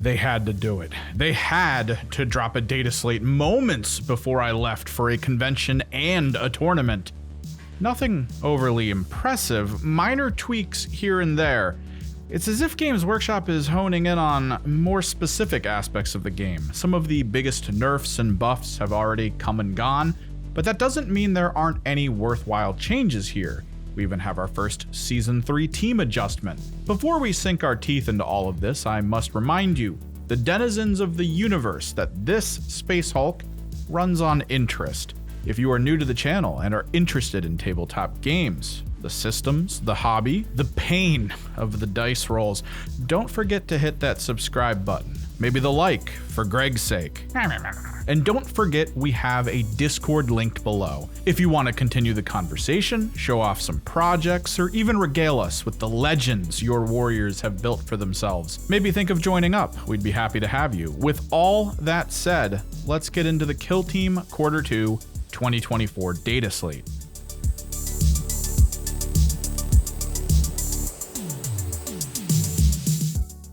They had to do it. They had to drop a Dataslate moments before I left for a convention and a tournament. Nothing overly impressive, minor tweaks here and there. It's as if Games Workshop is honing in on more specific aspects of the game. Some of the biggest nerfs and buffs have already come and gone, but that doesn't mean there aren't any worthwhile changes here. We even have our first Season 3 team adjustment. Before we sink our teeth into all of this, I must remind you, the denizens of the universe, that this Space Hulk runs on interest. If you are new to the channel and are interested in tabletop games, the systems, the hobby, the pain of the dice rolls, don't forget to hit that subscribe button. Maybe the like, for Greg's sake. And don't forget we have a Discord linked below. If you want to continue the conversation, show off some projects, or even regale us with the legends your warriors have built for themselves, maybe think of joining up. We'd be happy to have you. With all that said, let's get into the Kill Team Quarter 2 2024 Dataslate.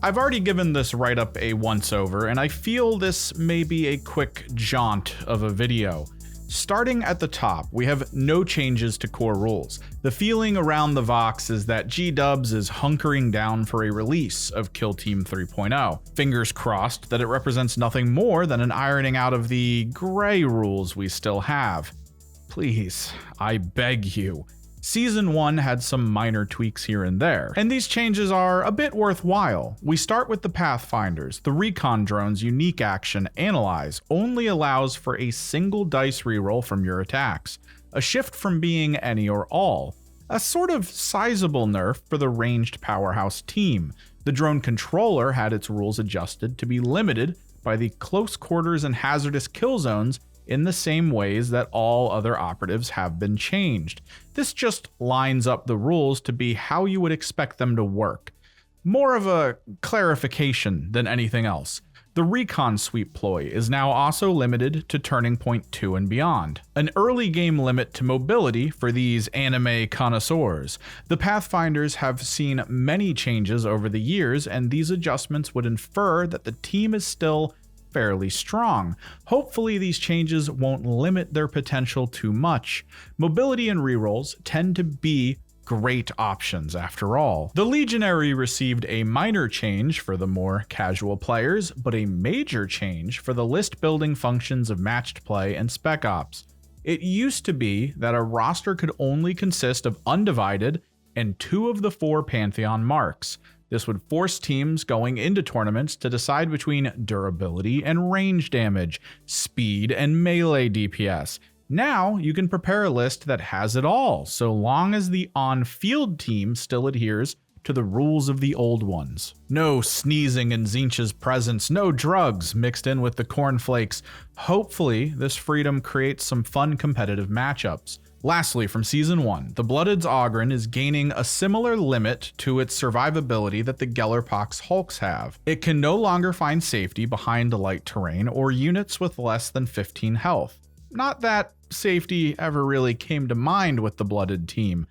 I've already given this write-up a once-over, and I feel this may be a quick jaunt of a video. Starting at the top, we have no changes to core rules. The feeling around the Vox is that G-Dubs is hunkering down for a release of Kill Team 3.0. Fingers crossed that it represents nothing more than an ironing out of the gray rules we still have. Please, I beg you. Season 1 had some minor tweaks here and there, and these changes are a bit worthwhile. We start with the Pathfinders. The recon drone's unique action, Analyze, only allows for a single dice reroll from your attacks, a shift from being any or all. A sort of sizable nerf for the ranged powerhouse team. The drone controller had its rules adjusted to be limited by the close quarters and hazardous kill zones in the same ways that all other operatives have been changed. This just lines up the rules to be how you would expect them to work. More of a clarification than anything else. The recon sweep ploy is now also limited to Turning Point 2 and beyond. An early game limit to mobility for these anime connoisseurs. The Pathfinders have seen many changes over the years, and these adjustments would infer that the team is still fairly strong. Hopefully these changes won't limit their potential too much. Mobility and rerolls tend to be great options after all. The Legionary received a minor change for the more casual players, but a major change for the list building functions of matched play and spec ops. It used to be that a roster could only consist of Undivided and 2 of the 4 Pantheon marks. This would force teams going into tournaments to decide between durability and range damage, speed and melee DPS. Now you can prepare a list that has it all, so long as the on-field team still adheres to the rules of the old ones. No sneezing in Tzeentch's presence, no drugs mixed in with the cornflakes. Hopefully this freedom creates some fun competitive matchups. Lastly, from Season 1, the Blooded's Oghren is gaining a similar limit to its survivability that the Gellerpox Hulks have. It can no longer find safety behind light terrain or units with less than 15 health. Not that safety ever really came to mind with the Blooded team.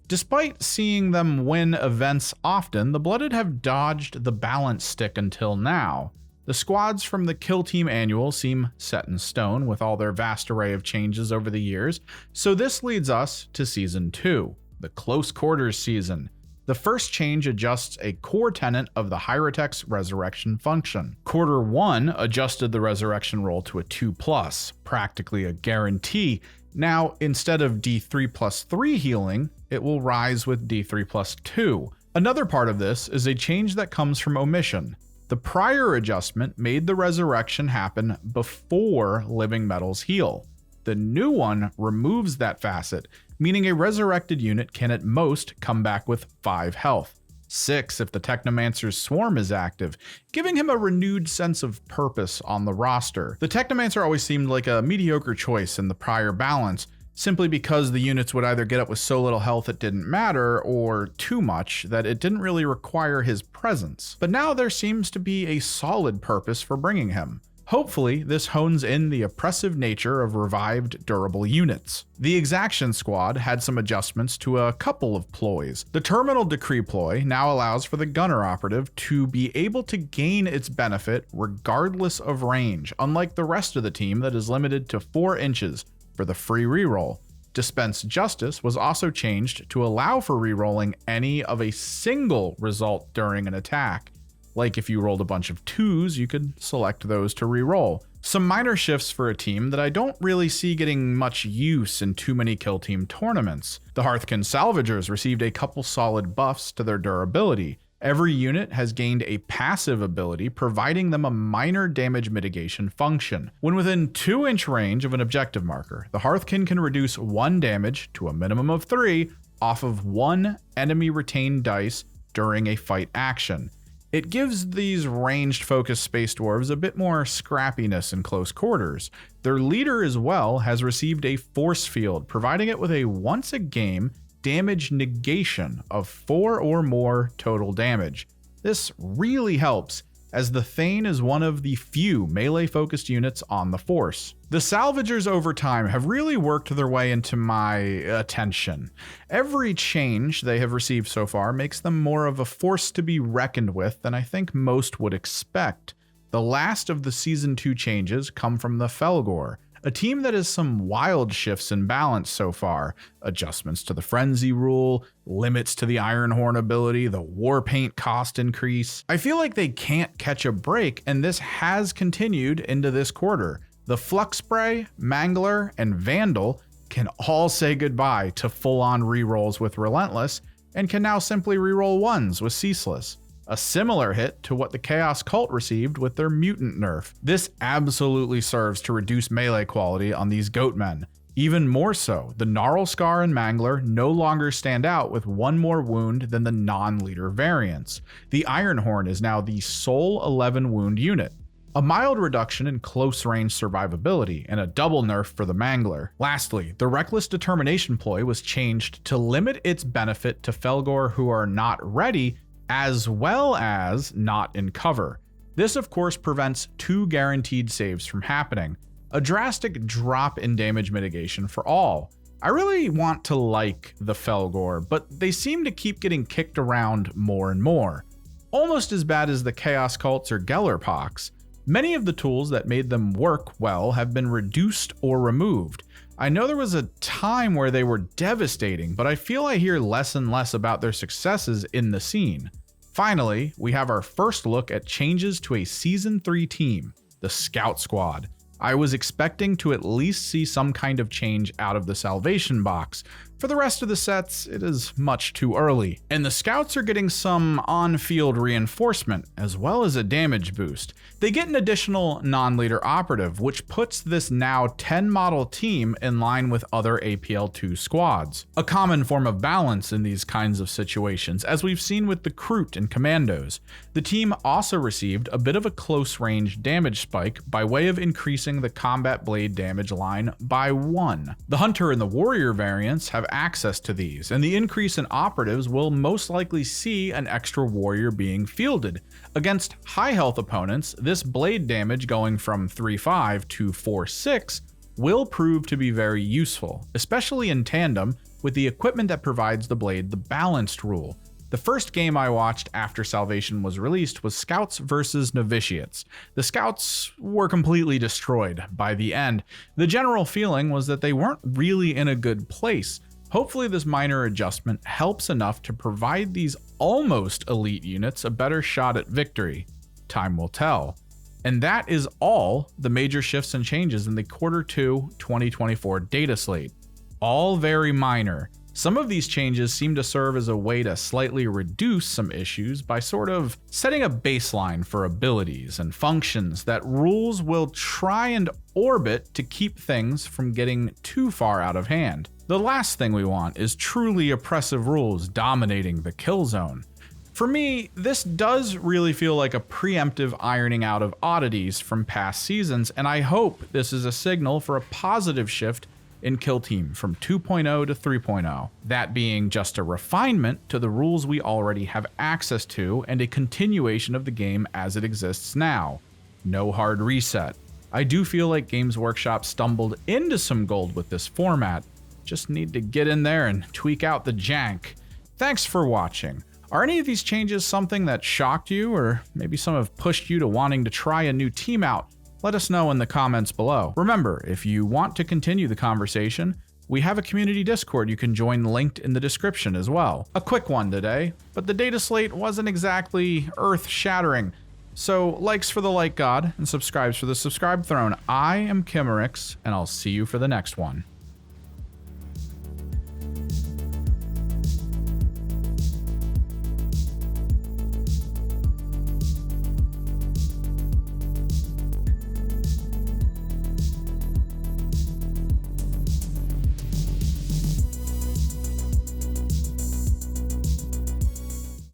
Despite seeing them win events often, the Blooded have dodged the balance stick until now. The squads from the Kill Team Annual seem set in stone with all their vast array of changes over the years, so this leads us to Season 2, the Close Quarters season. The first change adjusts a core tenet of the Hierotek's resurrection function. Quarter 1 adjusted the resurrection roll to a 2+, practically a guarantee. Now, instead of D3+3 healing, it will rise with D3+2. Another part of this is a change that comes from omission. The prior adjustment made the resurrection happen before living metals heal. The new one removes that facet, meaning a resurrected unit can at most come back with 5 health, 6 if the Technomancer's swarm is active, giving him a renewed sense of purpose on the roster. The Technomancer always seemed like a mediocre choice in the prior balance, simply because the units would either get up with so little health it didn't matter, or too much that it didn't really require his presence. But now there seems to be a solid purpose for bringing him. Hopefully, this hones in the oppressive nature of revived durable units. The Exaction Squad had some adjustments to a couple of ploys. The Terminal Decree ploy now allows for the Gunner operative to be able to gain its benefit regardless of range, unlike the rest of the team that is limited to 4 inches for the free reroll. Dispense Justice was also changed to allow for rerolling any of a single result during an attack. Like if you rolled a bunch of 2s, you could select those to reroll. Some minor shifts for a team that I don't really see getting much use in too many kill team tournaments. The Hearthkyn Salvagers received a couple solid buffs to their durability. Every unit has gained a passive ability, providing them a minor damage mitigation function. When within 2-inch range of an objective marker, the Hearthkyn can reduce 1 damage to a minimum of 3 off of 1 enemy retained dice during a fight action. It gives these ranged focused space dwarves a bit more scrappiness in close quarters. Their leader as well has received a force field, providing it with a once a game damage negation of 4 or more total damage. This really helps, as the Thane is one of the few melee-focused units on the force. The Salvagers over time have really worked their way into my attention. Every change they have received so far makes them more of a force to be reckoned with than I think most would expect. The last of the Season 2 changes come from the Fellgor, a team that has some wild shifts in balance so far. Adjustments to the Frenzy rule, limits to the Ironhorn ability, the Warpaint cost increase. I feel like they can't catch a break, and this has continued into this quarter. The Flux Spray, Mangler, and Vandal can all say goodbye to full-on rerolls with Relentless, and can now simply reroll 1s with Ceaseless. A similar hit to what the Chaos Cult received with their Mutant nerf. This absolutely serves to reduce melee quality on these Goatmen. Even more so, the Gnarl Scar and Mangler no longer stand out with 1 more wound than the non-leader variants. The Ironhorn is now the sole 11 wound unit. A mild reduction in close range survivability, and a double nerf for the Mangler. Lastly, the Reckless Determination ploy was changed to limit its benefit to Fellgor who are not ready, as well as not in cover. This of course prevents 2 guaranteed saves from happening, a drastic drop in damage mitigation for all. I really want to like the Fellgor, but they seem to keep getting kicked around more and more. Almost as bad as the Chaos Cults or Gellerpox. Many of the tools that made them work well have been reduced or removed. I know there was a time where they were devastating, but I feel I hear less and less about their successes in the scene. Finally, we have our first look at changes to a Season 3 team, the Scout Squad. I was expecting to at least see some kind of change out of the Salvation box. For the rest of the sets, it is much too early. And the Scouts are getting some on-field reinforcement, as well as a damage boost. They get an additional non-leader operative, which puts this now 10-model team in line with other APL2 squads. A common form of balance in these kinds of situations, as we've seen with the Kroot and Commandos. The team also received a bit of a close-range damage spike by way of increasing the combat blade damage line by 1. The Hunter and the Warrior variants have access to these, and the increase in operatives will most likely see an extra warrior being fielded. Against high health opponents, this blade damage going from 3-5 to 4-6 will prove to be very useful, especially in tandem with the equipment that provides the blade the balanced rule. The first game I watched after Salvation was released was Scouts versus Novitiates. The Scouts were completely destroyed by the end. The general feeling was that they weren't really in a good place. Hopefully this minor adjustment helps enough to provide these almost elite units a better shot at victory. Time will tell. And that is all the major shifts and changes in the Q2 2024 data slate. All very minor. Some of these changes seem to serve as a way to slightly reduce some issues by sort of setting a baseline for abilities and functions that rules will try and orbit to keep things from getting too far out of hand. The last thing we want is truly oppressive rules dominating the kill zone. For me, this does really feel like a preemptive ironing out of oddities from past seasons, and I hope this is a signal for a positive shift in Kill Team from 2.0 to 3.0, that being just a refinement to the rules we already have access to and a continuation of the game as it exists now. no hard reset. I do feel like Games Workshop stumbled into some gold with this format. Just need to get in there and tweak out the jank. Thanks for watching. Are any of these changes something that shocked you, or maybe some have pushed you to wanting to try a new team out? Let us know in the comments below. Remember, if you want to continue the conversation, we have a community Discord you can join linked in the description as well. A quick one today, but the Dataslate wasn't exactly earth-shattering. So likes for the like god and subscribes for the subscribe throne. I am Kimerex, and I'll see you for the next one.